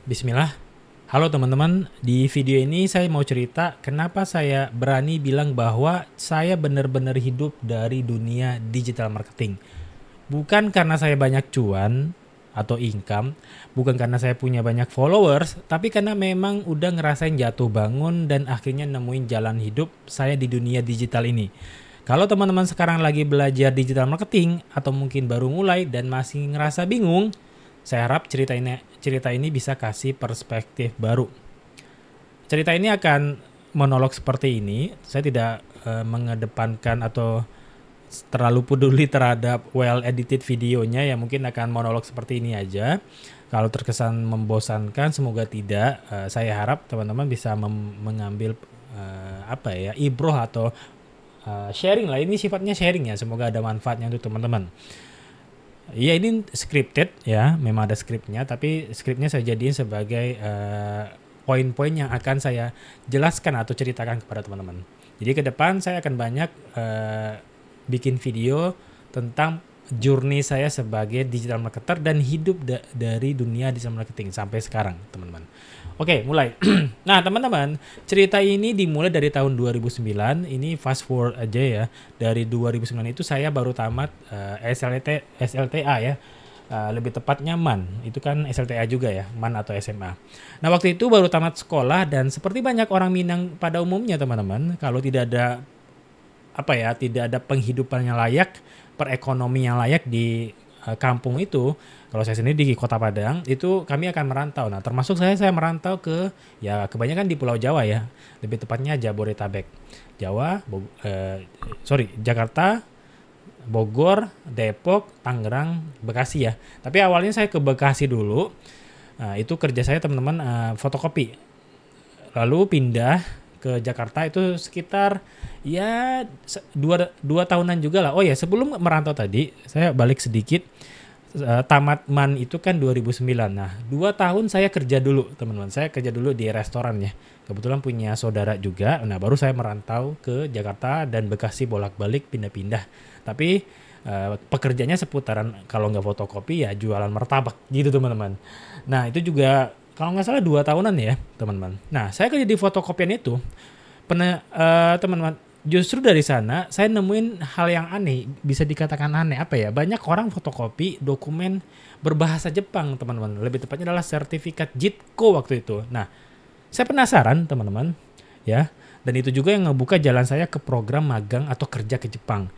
Bismillah. Halo teman-teman, di video ini saya mau cerita kenapa saya berani bilang bahwa saya benar-benar hidup dari dunia digital marketing. Bukan karena saya banyak cuan atau income, bukan karena saya punya banyak followers, tapi karena memang udah ngerasain jatuh bangun dan akhirnya nemuin jalan hidup saya di dunia digital ini. Kalau teman-teman sekarang lagi belajar digital marketing atau mungkin baru mulai dan masih ngerasa bingung, saya harap cerita ini bisa kasih perspektif baru. Cerita ini akan monolog seperti ini. Saya tidak mengedepankan atau terlalu peduli terhadap well edited videonya, ya mungkin akan monolog seperti ini aja. Kalau terkesan membosankan, semoga tidak. Saya harap teman-teman bisa mengambil ibroh atau sharing lah. Ini sifatnya sharing ya. Semoga ada manfaatnya untuk teman-teman. Iya, ini scripted ya, memang ada skripnya, tapi skripnya saya jadiin sebagai poin-poin yang akan saya jelaskan atau ceritakan kepada teman-teman. Jadi ke depan saya akan banyak bikin video tentang journey saya sebagai digital marketer dan hidup dari dunia digital marketing sampai sekarang, teman-teman. Oke, mulai. Nah, teman-teman, cerita ini dimulai dari tahun 2009. Ini fast forward aja ya. Dari 2009 itu saya baru tamat SLTA ya. Lebih tepatnya MAN. Itu kan SLTA juga ya, MAN atau SMA. Nah, waktu itu baru tamat sekolah dan seperti banyak orang Minang pada umumnya, teman-teman, kalau tidak ada tidak ada penghidupan yang layak, perekonomian yang layak di kampung itu. Kalau saya sendiri di Kota Padang, itu kami akan merantau. Nah, termasuk saya merantau ke, ya kebanyakan di Pulau Jawa ya, lebih tepatnya Jabodetabek, Jakarta, Bogor, Depok, Tangerang, Bekasi ya. Tapi awalnya saya ke Bekasi dulu. Nah, itu kerja saya teman-teman fotokopi. Lalu pindah ke Jakarta itu sekitar ya dua tahunan juga lah. Oh ya, sebelum merantau tadi saya balik sedikit. Tamat MAN itu kan 2009. Nah, 2 tahun saya kerja dulu, teman-teman. Saya kerja dulu di restoran ya. Kebetulan punya saudara juga. Nah, baru saya merantau ke Jakarta dan Bekasi, bolak-balik pindah-pindah. Tapi pekerjaannya seputaran, kalau nggak fotokopi ya jualan martabak gitu, teman-teman. Nah, itu juga kalau nggak salah 2 tahunan ya, teman-teman. Nah, saya kerja di fotokopian itu. Teman-teman, justru dari sana saya nemuin hal yang aneh, bisa dikatakan aneh banyak orang fotokopi dokumen berbahasa Jepang, teman-teman. Lebih tepatnya adalah sertifikat JITKO waktu itu. Nah, saya penasaran, teman-teman, ya. Dan itu juga yang ngebuka jalan saya ke program magang atau kerja ke Jepang.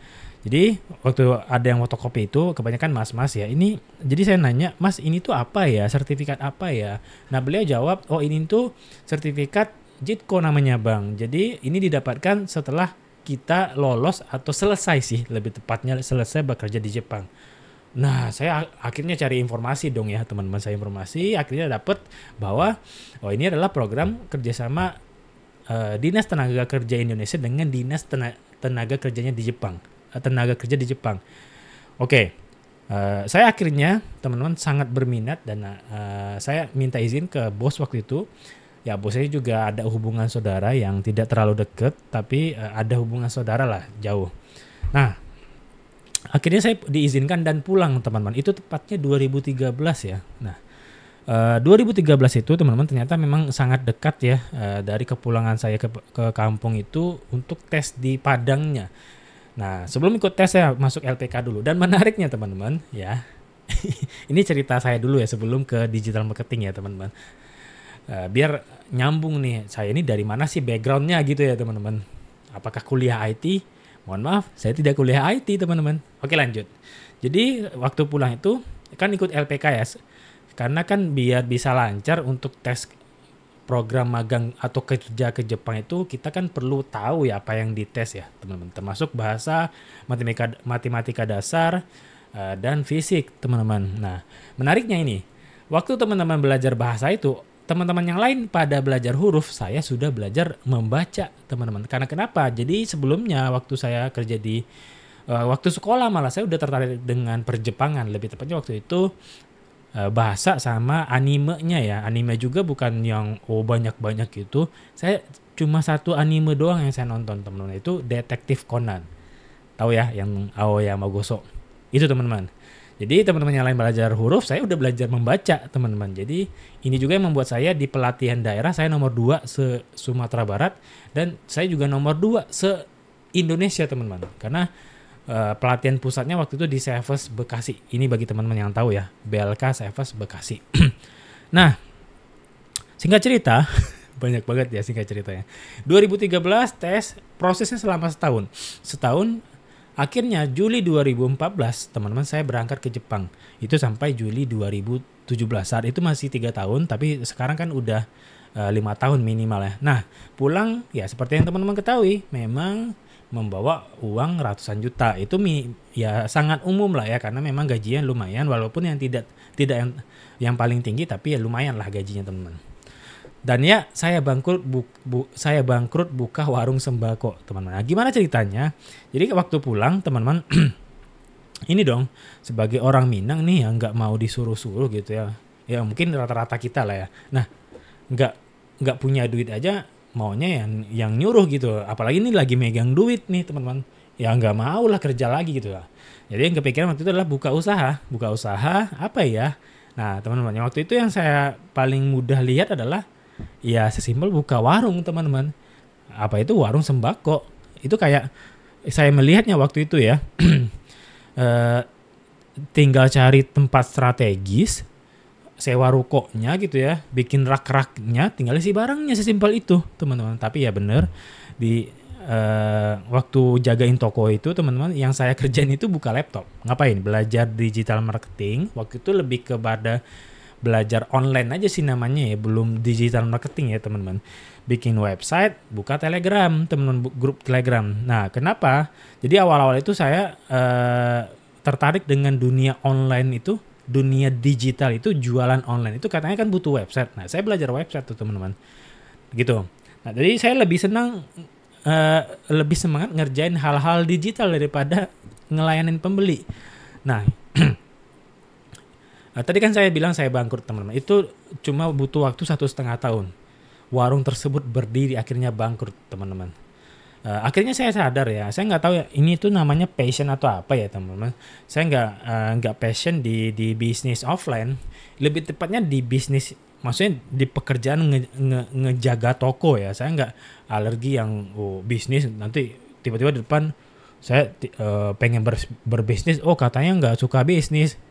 Jadi waktu ada yang fotokopi itu kebanyakan mas-mas ya. Ini jadi saya nanya, "Mas, ini tuh apa ya? Sertifikat apa ya?" Nah, beliau jawab, "Oh, ini tuh sertifikat JITKO namanya, Bang. Jadi ini didapatkan setelah kita lolos atau selesai sih, lebih tepatnya selesai bekerja di Jepang." Nah, saya akhirnya cari informasi dong ya, teman-teman. Saya informasi, akhirnya dapat bahwa ini adalah program kerjasama Dinas Tenaga Kerja Indonesia dengan Dinas Tenaga Kerjanya di Jepang. Tenaga kerja di Jepang. Oke. Saya akhirnya, teman-teman, sangat berminat dan saya minta izin ke bos waktu itu. Ya, bosnya juga ada hubungan saudara yang tidak terlalu dekat, tapi ada hubungan saudara lah, jauh. Nah, akhirnya saya diizinkan dan pulang, teman-teman. Itu tepatnya 2013 ya. Nah, 2013 itu, teman-teman, ternyata memang sangat dekat ya dari kepulangan saya ke kampung itu untuk tes di Padangnya. Nah, sebelum ikut tes saya masuk LPK dulu. Dan menariknya, teman-teman, ya. Ini cerita saya dulu ya sebelum ke digital marketing ya, teman-teman. Biar nyambung nih, saya ini dari mana sih backgroundnya gitu ya, teman-teman. Apakah kuliah IT? Mohon maaf, saya tidak kuliah IT, teman-teman. Oke, lanjut. Jadi waktu pulang itu kan ikut LPK ya, karena kan biar bisa lancar untuk tes program magang atau kerja ke Jepang itu, kita kan perlu tahu ya apa yang dites ya, teman-teman. Termasuk bahasa, matematika dasar, dan fisik, teman-teman. Nah, menariknya ini, waktu teman-teman belajar bahasa itu, teman-teman yang lain pada belajar huruf, saya sudah belajar membaca, teman-teman. Karena kenapa? Jadi sebelumnya waktu saya kerja di waktu sekolah malah saya udah tertarik dengan perjepangan. Lebih tepatnya waktu itu bahasa sama animenya ya. Anime juga bukan yang banyak-banyak gitu. Saya cuma satu anime doang yang saya nonton, teman-teman. Itu Detektif Conan. Tahu ya, yang Aoyama Goso. Itu, teman-teman. Jadi teman-teman yang lain belajar huruf, saya udah belajar membaca teman-teman. Jadi ini juga yang membuat saya di pelatihan daerah saya nomor 2 se Sumatera Barat dan saya juga nomor 2 se Indonesia teman-teman. Karena pelatihan pusatnya waktu itu di Cefes Bekasi. Ini bagi teman-teman yang tahu ya, BLK Cefes Bekasi. Nah, singkat cerita, banyak banget ya singkat ceritanya. 2013 tes, prosesnya selama setahun. Akhirnya Juli 2014 teman-teman saya berangkat ke Jepang. Itu sampai Juli 2017. Saat itu masih 3 tahun tapi sekarang kan udah 5 tahun minimal ya. Nah pulang ya seperti yang teman-teman ketahui memang membawa uang ratusan juta. Itu ya sangat umum lah ya karena memang gajinya lumayan walaupun yang tidak yang paling tinggi tapi ya lumayan lah gajinya teman-teman. Dan ya saya bangkrut buka warung sembako teman-teman. Nah, gimana ceritanya? Jadi waktu pulang teman-teman ini dong sebagai orang Minang nih yang nggak mau disuruh-suruh gitu ya. Ya mungkin rata-rata kita lah ya. Nah nggak punya duit aja maunya yang nyuruh gitu. Apalagi ini lagi megang duit nih teman-teman. Ya nggak mau lah kerja lagi gitu lah. Jadi yang kepikiran waktu itu adalah buka usaha apa ya? Nah teman-teman waktu itu yang saya paling mudah lihat adalah ya sesimpel buka warung teman-teman. Apa itu warung sembako? Itu kayak saya melihatnya waktu itu ya. Tinggal cari tempat strategis, sewa rukonya gitu ya, bikin rak-raknya, tinggal isi barangnya sesimpel itu teman-teman. Tapi ya bener di waktu jagain toko itu teman-teman yang saya kerjain itu buka laptop. Ngapain? Belajar digital marketing. Waktu itu lebih kepada belajar online aja sih namanya ya, belum digital marketing ya teman-teman. Bikin website, buka Telegram, teman-teman grup Telegram. Nah, kenapa? Jadi awal-awal itu saya tertarik dengan dunia online itu, dunia digital itu, jualan online itu katanya kan butuh website. Nah, saya belajar website tuh teman-teman. Gitu. Nah, jadi saya lebih semangat ngerjain hal-hal digital daripada ngelayanin pembeli. Nah, tadi kan saya bilang saya bangkrut teman-teman. Itu cuma butuh waktu 1,5 tahun. Warung tersebut berdiri akhirnya bangkrut teman-teman. Akhirnya saya sadar ya. Saya nggak tahu ya ini tuh namanya passion atau apa ya teman-teman. Saya nggak passion di bisnis offline. Lebih tepatnya di bisnis, maksudnya di pekerjaan ngejaga toko ya. Saya nggak alergi yang bisnis nanti tiba-tiba di depan saya pengen berbisnis. Oh katanya nggak suka bisnis.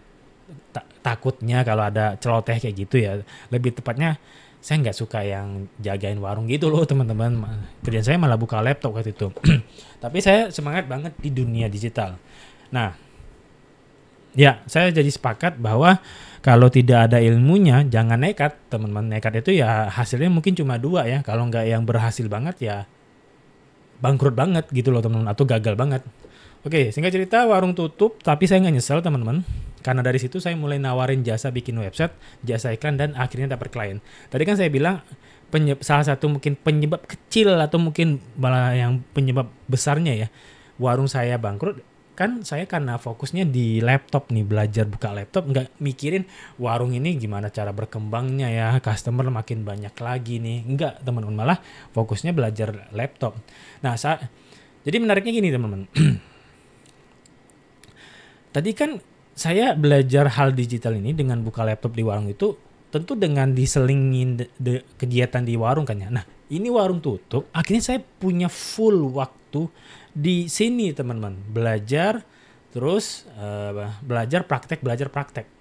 Takutnya kalau ada celoteh kayak gitu ya. Lebih tepatnya saya nggak suka yang jagain warung gitu loh teman-teman. Kerjaan saya malah buka laptop waktu itu. Tapi saya semangat banget di dunia digital. Nah ya saya jadi sepakat bahwa kalau tidak ada ilmunya jangan nekat teman-teman. Nekat itu ya hasilnya mungkin cuma 2 ya. Kalau nggak yang berhasil banget ya bangkrut banget gitu loh teman-teman. Atau gagal banget. Oke, singkat cerita warung tutup tapi saya nggak nyesel teman-teman. Karena dari situ saya mulai nawarin jasa bikin website, jasa iklan dan akhirnya dapat klien. Tadi kan saya bilang salah satu mungkin penyebab kecil atau mungkin malah yang penyebab besarnya ya warung saya bangkrut kan saya karena fokusnya di laptop nih, belajar buka laptop, nggak mikirin warung ini gimana cara berkembangnya ya, customer makin banyak lagi nih. Nggak teman-teman, malah fokusnya belajar laptop. Nah jadi menariknya gini teman-teman. Tadi kan saya belajar hal digital ini dengan buka laptop di warung itu tentu dengan diselingin kegiatan di warung kan ya. Nah ini warung tutup, akhirnya saya punya full waktu di sini teman-teman. Belajar, terus belajar praktek.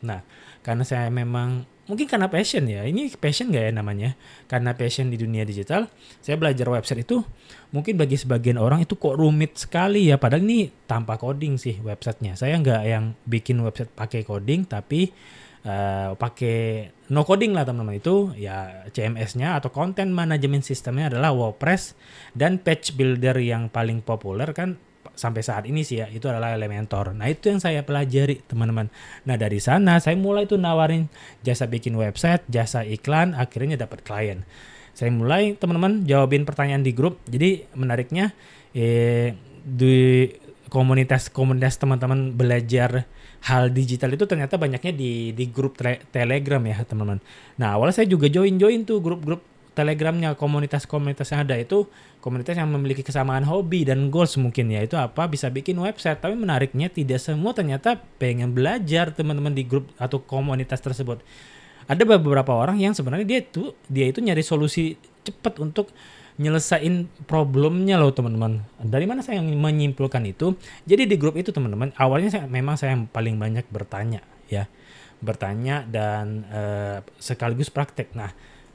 Nah karena saya memang, mungkin karena passion ya, ini passion gak ya namanya? Karena passion di dunia digital, saya belajar website itu mungkin bagi sebagian orang itu kok rumit sekali ya. Padahal ini tanpa coding sih websitenya. Saya nggak yang bikin website pakai coding, tapi pakai no coding lah teman-teman. Itu ya CMS-nya atau content management sistemnya adalah WordPress, dan page builder yang paling populer kan sampai saat ini sih ya itu adalah Elementor. Nah itu yang saya pelajari teman-teman. Nah dari sana saya mulai tuh nawarin jasa bikin website, jasa iklan, akhirnya dapat klien. Saya mulai teman-teman jawabin pertanyaan di grup. Jadi menariknya di komunitas teman-teman belajar hal digital itu ternyata banyaknya di grup Telegram ya teman-teman. Nah awalnya saya juga join tuh grup-grup Telegramnya, komunitas-komunitas yang ada itu komunitas yang memiliki kesamaan hobi dan goals mungkin ya. Itu apa? Bisa bikin website. Tapi menariknya tidak semua ternyata pengen belajar teman-teman di grup atau komunitas tersebut. Ada beberapa orang yang sebenarnya dia itu nyari solusi cepat untuk nyelesain problemnya loh teman-teman. Dari mana saya menyimpulkan itu? Jadi di grup itu teman-teman, awalnya saya yang paling banyak bertanya ya. Bertanya dan sekaligus praktek. Nah,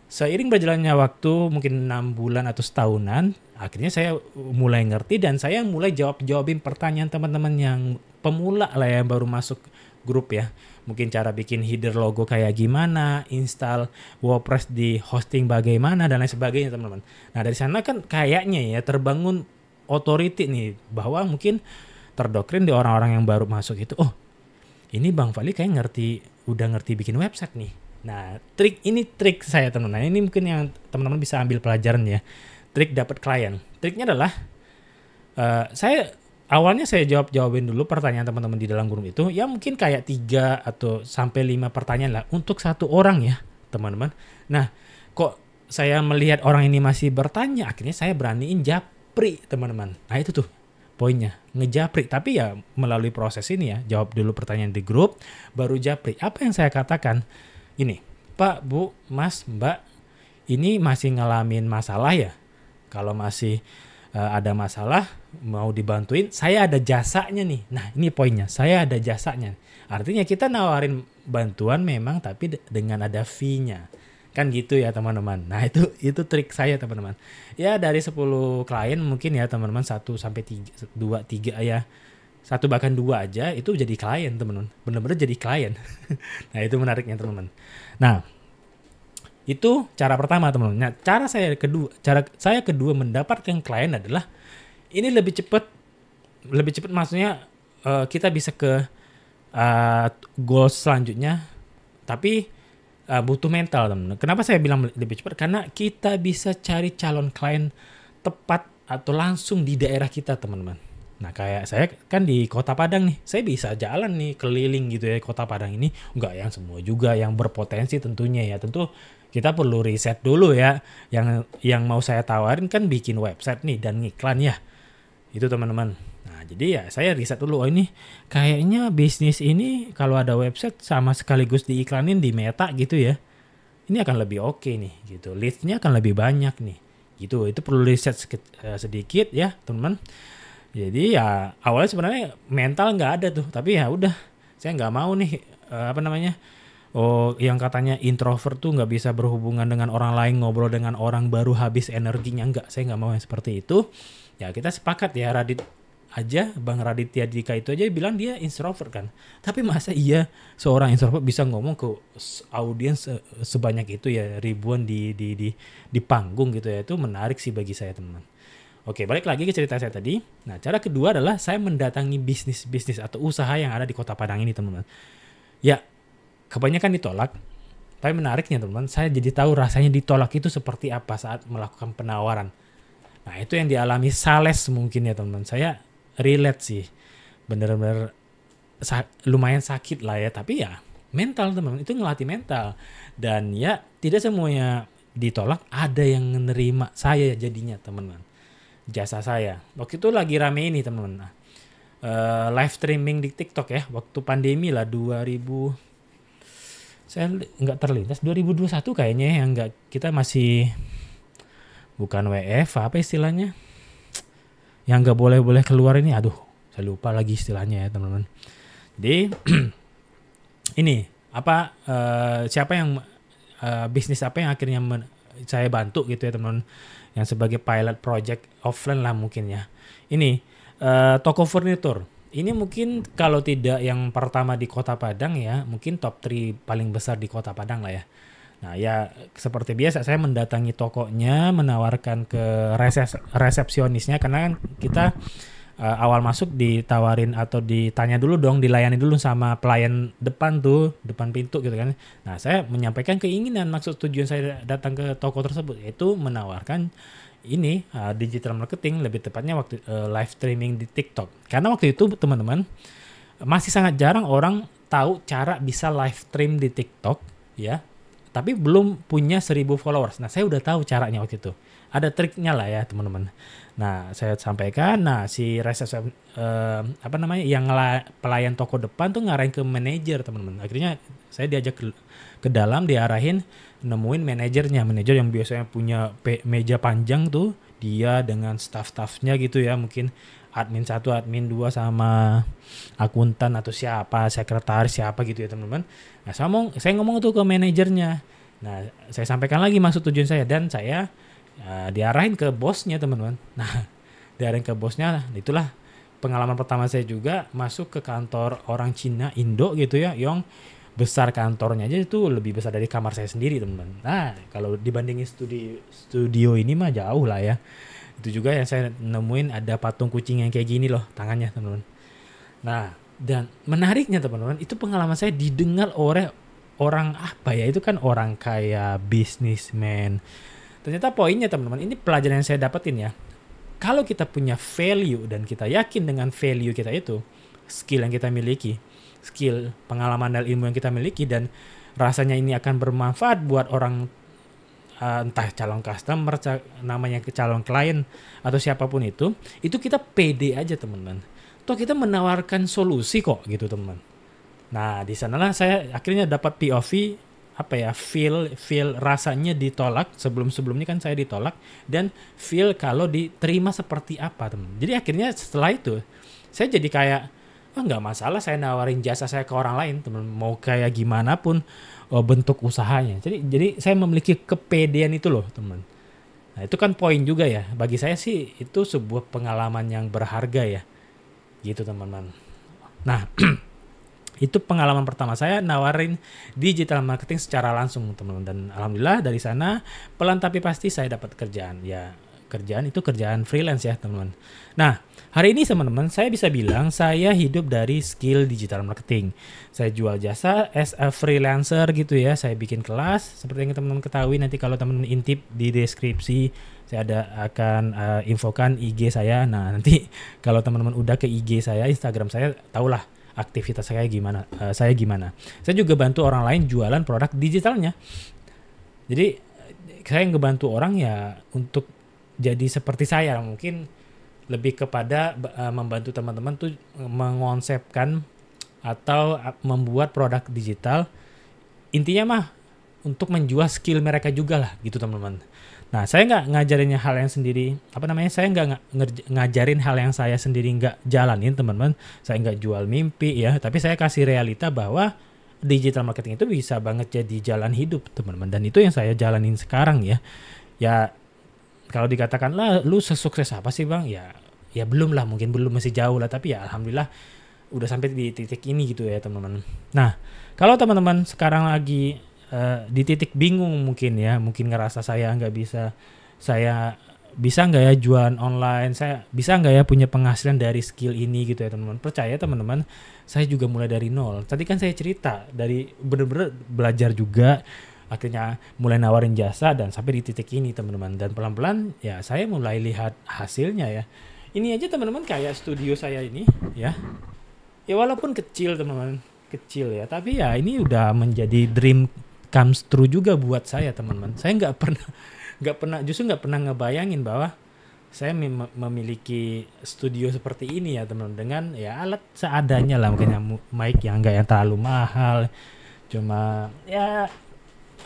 seiring berjalannya waktu mungkin 6 bulan atau setahunan, akhirnya saya mulai ngerti dan saya mulai jawabin pertanyaan teman-teman yang pemula lah yang baru masuk grup ya. Mungkin cara bikin header logo kayak gimana, install WordPress di hosting bagaimana dan lain sebagainya teman-teman. Nah dari sana kan kayaknya ya terbangun authority nih bahwa mungkin terdoktrin di orang-orang yang baru masuk itu, oh ini Bang Fali kayak udah ngerti bikin website nih. Nah, trik saya teman-teman. Ini mungkin yang teman-teman bisa ambil pelajaran ya. Trik dapat klien. Triknya adalah awalnya saya jawabin dulu pertanyaan teman-teman di dalam grup itu. Ya mungkin kayak 3 atau sampai 5 pertanyaan lah untuk satu orang ya, teman-teman. Nah, kok saya melihat orang ini masih bertanya, akhirnya saya beraniin japri, teman-teman. Nah, itu tuh poinnya, ngejapri. Tapi ya melalui proses ini ya, jawab dulu pertanyaan di grup, baru japri. Apa yang saya katakan? Ini, Pak, Bu, Mas, Mbak, ini masih ngalamin masalah ya? Kalau masih ada masalah, mau dibantuin, saya ada jasanya nih. Nah, ini poinnya, saya ada jasanya. Artinya kita nawarin bantuan memang, tapi dengan ada fee-nya. Kan gitu ya teman-teman. Nah, itu trik saya teman-teman. Ya dari 10 klien mungkin ya teman-teman 1 sampai 2, 3 ya. 1 bahkan 2 aja itu jadi klien teman-teman. Benar-benar jadi klien. Nah itu menariknya teman-teman. Nah itu cara pertama teman-teman. Nah cara saya kedua mendapatkan klien adalah ini lebih cepat maksudnya kita bisa ke goal selanjutnya. Tapi butuh mental teman-teman. Kenapa saya bilang lebih cepat? Karena kita bisa cari calon klien tepat atau langsung di daerah kita teman-teman. Nah kayak saya kan di Kota Padang nih, saya bisa jalan nih keliling gitu ya Kota Padang ini. Enggak yang semua juga yang berpotensi tentunya ya. Tentu kita perlu riset dulu ya. Yang mau saya tawarin kan bikin website nih dan ngiklan ya. Itu teman-teman. Nah jadi ya saya riset dulu, oh ini kayaknya bisnis ini kalau ada website sama sekaligus diiklanin di Meta gitu ya. Ini akan lebih oke nih gitu. Leads-nya akan lebih banyak nih. Gitu. Itu perlu riset sedikit ya teman-teman. Jadi ya awalnya sebenarnya mental nggak ada tuh, tapi ya udah saya nggak mau nih yang katanya introvert tuh nggak bisa berhubungan dengan orang lain, ngobrol dengan orang baru habis energinya, nggak, saya nggak mau yang seperti itu. Ya kita sepakat ya Bang Raditya Dika itu aja bilang dia introvert kan, tapi masa iya seorang introvert bisa ngomong ke audiens sebanyak itu ya, ribuan di panggung gitu ya, itu menarik sih bagi saya teman-teman. Oke, balik lagi ke cerita saya tadi. Nah, cara kedua adalah saya mendatangi bisnis atau usaha yang ada di Kota Padang ini, teman-teman. Ya, kebanyakan ditolak. Tapi menariknya, teman-teman, saya jadi tahu rasanya ditolak itu seperti apa saat melakukan penawaran. Nah, itu yang dialami sales mungkin ya, teman-teman. Saya relate sih. Bener-bener lumayan sakit lah ya. Tapi ya, mental, teman-teman. Itu ngelatih mental. Dan ya, tidak semuanya ditolak. Ada yang menerima saya jadinya, teman-teman. Jasa saya. Waktu itu lagi rame ini teman-teman. Live streaming di TikTok ya. Waktu pandemi lah 2000. Saya nggak terlintas 2021 kayaknya yang nggak, kita masih bukan WF apa istilahnya. Yang nggak boleh keluar ini. Aduh, saya lupa lagi istilahnya ya teman-teman. Jadi ini apa siapa yang bisnis apa yang akhirnya saya bantu gitu ya teman-teman. Yang sebagai pilot project offline lah mungkin ya. Ini toko furnitur. Ini mungkin kalau tidak yang pertama di Kota Padang ya, mungkin top 3 paling besar di Kota Padang lah ya. Nah ya seperti biasa saya mendatangi tokonya, menawarkan ke resepsionisnya karena kan kita awal masuk ditawarin atau ditanya dulu dong, dilayani dulu sama pelayan depan pintu gitu kan. Nah saya menyampaikan keinginan, maksud tujuan saya datang ke toko tersebut yaitu menawarkan ini digital marketing, lebih tepatnya waktu live streaming di TikTok. Karena waktu itu teman-teman masih sangat jarang orang tahu cara bisa live stream di TikTok ya. tapi belum punya 1.000 followers. Nah, saya udah tahu caranya waktu itu. Ada triknya lah ya, teman-teman. Nah, saya sampaikan, nah si resepsi yang pelayan toko depan tuh ngarahin ke manajer, teman-teman. Akhirnya saya diajak ke dalam, diarahin nemuin manajer yang biasanya punya meja panjang tuh, dia dengan staff-staffnya gitu ya, mungkin admin 1, admin 2 sama akuntan atau siapa, sekretaris siapa gitu ya, teman-teman. Nah, saya ngomong tuh ke manajernya. Nah, saya sampaikan lagi maksud tujuan saya, dan saya diarahin ke bosnya, teman-teman. Nah, diarahin ke bosnya, itulah pengalaman pertama saya juga masuk ke kantor orang Cina, Indo gitu ya, yang besar kantornya aja itu lebih besar dari kamar saya sendiri, teman-teman. Nah, kalau dibandingin studio ini mah jauh lah ya. Itu juga yang saya nemuin ada patung kucing yang kayak gini loh tangannya, teman-teman. Nah, dan menariknya teman-teman, itu pengalaman saya didengar oleh orang apa ya, itu kan orang kaya, bisnismen. Ternyata poinnya teman-teman, ini pelajaran yang saya dapetin ya. Kalau kita punya value dan kita yakin dengan value kita itu, skill yang kita miliki, skill, pengalaman dan ilmu yang kita miliki, dan rasanya ini akan bermanfaat buat orang, entah calon customer, namanya calon klien atau siapapun itu kita pede aja teman-teman. Toh kita menawarkan solusi kok gitu teman-teman. Nah, di sanalah saya akhirnya dapat POV feel rasanya ditolak, sebelumnya kan saya ditolak, dan feel kalau diterima seperti apa teman. Jadi akhirnya setelah itu saya jadi kayak nggak masalah saya nawarin jasa saya ke orang lain teman, mau kayak gimana pun bentuk usahanya. Jadi saya memiliki kepedean itu loh teman. Nah, itu kan poin juga ya, bagi saya sih itu sebuah pengalaman yang berharga ya gitu teman-teman. Nah, itu pengalaman pertama saya nawarin digital marketing secara langsung teman-teman, dan alhamdulillah dari sana pelan tapi pasti saya dapat kerjaan. Ya, kerjaan itu kerjaan freelance ya teman-teman. Nah, hari ini teman-teman saya bisa bilang saya hidup dari skill digital marketing. Saya jual jasa as a freelancer gitu ya. Saya bikin kelas seperti yang teman-teman ketahui, nanti kalau teman-teman intip di deskripsi saya akan infokan IG saya. Nah, nanti kalau teman-teman udah ke IG saya, Instagram saya, tahulah aktivitas saya gimana. Saya juga bantu orang lain jualan produk digitalnya. Jadi saya ngebantu orang ya untuk jadi seperti saya, mungkin lebih kepada membantu teman-teman tuh mengonsepkan atau membuat produk digital. Intinya mah untuk menjual skill mereka juga lah gitu teman-teman. Nah, saya nggak ngajarinnya hal yang sendiri, saya nggak ngajarin hal yang saya sendiri nggak jalanin teman-teman. Saya nggak jual mimpi ya, tapi saya kasih realita bahwa digital marketing itu bisa banget jadi jalan hidup teman-teman, dan itu yang saya jalanin sekarang ya. Ya, kalau dikatakan lah lu sesukses apa sih bang, ya belum lah, mungkin belum, masih jauh lah, tapi ya alhamdulillah udah sampai di titik ini gitu ya teman-teman. Nah, kalau teman-teman sekarang lagi di titik bingung mungkin ngerasa saya bisa nggak ya jualan online, saya bisa nggak ya punya penghasilan dari skill ini gitu ya teman-teman. Percaya teman-teman, saya juga mulai dari nol. Tadi kan saya cerita dari bener-bener belajar juga, akhirnya mulai nawarin jasa dan sampai di titik ini teman-teman. Dan pelan-pelan ya saya mulai lihat hasilnya ya. Ini aja teman-teman kayak studio saya ini ya. Ya walaupun kecil teman-teman, kecil ya, tapi ya ini udah menjadi dream comes true juga buat saya teman-teman. Saya nggak pernah ngebayangin bahwa saya memiliki studio seperti ini ya teman-teman, dengan ya alat seadanya lah, mungkin mic yang nggak yang terlalu mahal, cuma ya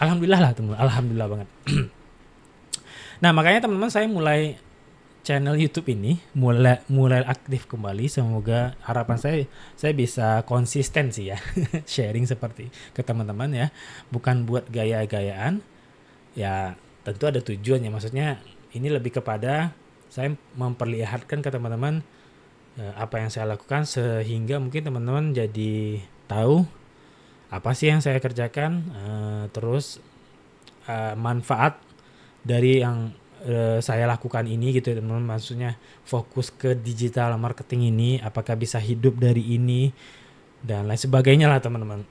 alhamdulillah lah teman-teman, alhamdulillah banget. Nah, makanya teman-teman saya mulai channel YouTube ini mulai aktif kembali. Semoga harapan saya bisa konsisten sih ya sharing seperti ke teman-teman ya, bukan buat gaya-gayaan ya, tentu ada tujuannya. Maksudnya ini lebih kepada saya memperlihatkan ke teman-teman apa yang saya lakukan, sehingga mungkin teman-teman jadi tahu apa sih yang saya kerjakan, terus manfaat dari yang saya lakukan ini gitu ya teman-teman. Maksudnya fokus ke digital marketing ini, apakah bisa hidup dari ini dan lain sebagainya lah teman-teman.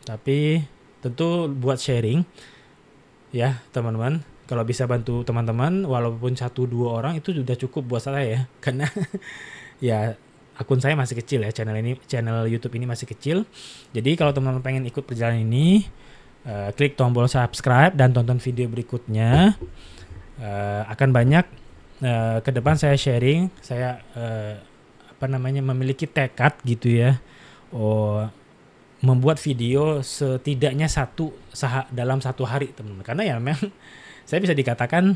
Tapi tentu buat sharing ya teman-teman. Kalau bisa bantu teman-teman walaupun 1-2 orang itu sudah cukup buat saya ya. Karena ya akun saya masih kecil ya, channel YouTube ini masih kecil. Jadi kalau teman-teman pengen ikut perjalanan ini, klik tombol subscribe dan tonton video berikutnya. Akan banyak ke depan saya sharing, saya memiliki tekad gitu ya. Membuat video setidaknya dalam satu hari, teman-teman. Karena ya memang saya bisa dikatakan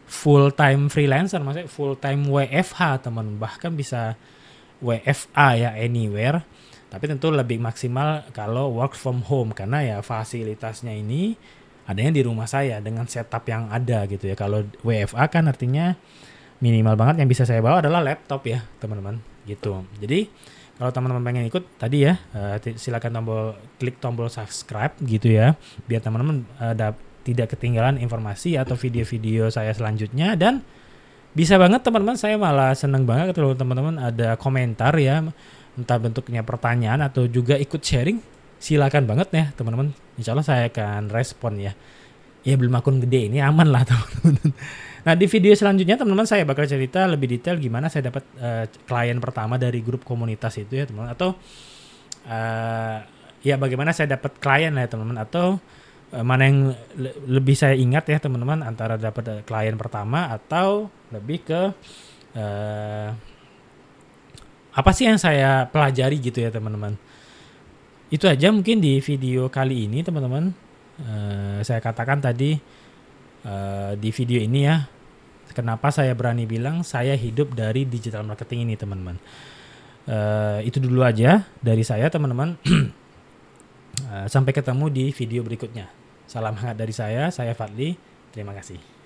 full time freelancer, maksudnya full time WFH, teman. Bahkan bisa WFA ya, anywhere. Tapi tentu lebih maksimal kalau work from home, karena ya fasilitasnya ini adanya di rumah saya dengan setup yang ada gitu ya. Kalau WFA kan artinya minimal banget yang bisa saya bawa adalah laptop ya, teman-teman, gitu. Jadi kalau teman-teman pengen ikut tadi ya, silakan klik tombol subscribe gitu ya, biar teman-teman tidak ketinggalan informasi atau video-video saya selanjutnya. Dan bisa banget teman-teman, saya malah seneng banget kalau teman-teman ada komentar ya, entah bentuknya pertanyaan atau juga ikut sharing, silakan banget ya teman-teman. Insya Allah saya akan respon ya. Ya belum akun gede ini aman lah teman-teman. Nah di video selanjutnya teman-teman saya bakal cerita lebih detail gimana saya dapat klien pertama dari grup komunitas itu ya teman-teman. Atau ya bagaimana saya dapat klien lah ya teman-teman. Atau mana yang lebih saya ingat ya teman-teman, antara dapat klien pertama atau lebih ke apa sih yang saya pelajari gitu ya teman-teman. Itu aja mungkin di video kali ini teman-teman. Saya katakan tadi di video ini ya, kenapa saya berani bilang saya hidup dari digital marketing ini teman-teman. Itu dulu aja dari saya teman-teman. Sampai ketemu di video berikutnya. Salam hangat dari saya Fadli. Terima kasih.